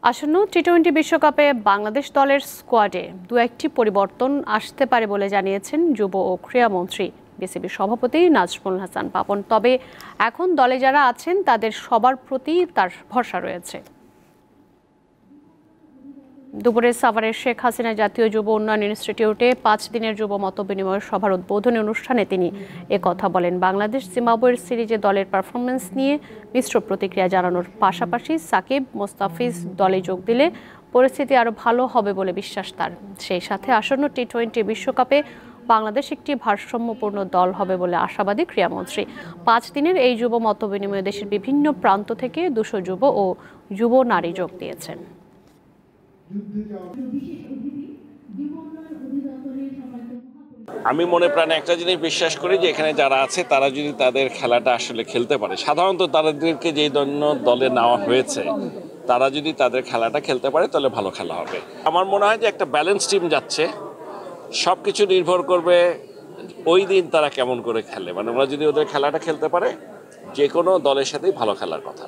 আসন্ন টি-20 বিশ্বকাপে বাংলাদেশ দলের স্কোয়াডে দু-একটি পরিবর্তন আসতে পারে বলে জানিয়েছেন যুব ও ক্রীড়ামন্ত্রী বিসিবির সভাপতি নাজমুল হাসান পাপন। তবে এখন দলে যারা আছেন তাদের সবার প্রতি তার ভরসা রয়েছে। দুপুরে সাভারের শেখ হাসিনা জাতীয় যুব উন্নয়ন ইনস্টিটিউটে 5 দিনের যুব মতবিনিময় সভার উদ্বোধনী অনুষ্ঠানে তিনি একথা বলেন। বাংলাদেশ জিম্বাবুয়ের সিরিজে দলের পারফরমেন্স নিয়ে মিশ্র প্রতিক্রিয়া জানানোর পাশাপাশি সাকিব মোস্তাফিজ দলে যোগ দিলে পরিস্থিতি আরও ভালো হবে বলে বিশ্বাস তার। সেই সাথে আসন্ন টি-20 বিশ্বকাপে বাংলাদেশ একটি ভারসাম্যপূর্ণ দল হবে বলে আশাবাদী ক্রীড়ামন্ত্রী। 5 দিনের এই যুব মতবিনিময়ে দেশের বিভিন্ন প্রান্ত থেকে 200 যুব ও যুব নারী যোগ দিয়েছেন। আমি মনে প্রাণে একটা জিনিস বিশ্বাস করি যে এখানে যারা আছে তারা যদি তাদের খেলাটা আসলে খেলতে পারে, সাধারণত তাদেরকে যেই দলে নেওয়া হয়েছে তারা যদি তাদের খেলাটা খেলতে পারে তাহলে ভালো খেলা হবে। আমার মনে হয় যে একটা ব্যালেন্স টিম যাচ্ছে, সব কিছু নির্ভর করবে ওই দিন তারা কেমন করে খেলে। মানে ওরা যদি ওদের খেলাটা খেলতে পারে যে কোনো দলের সাথেই ভালো খেলার কথা।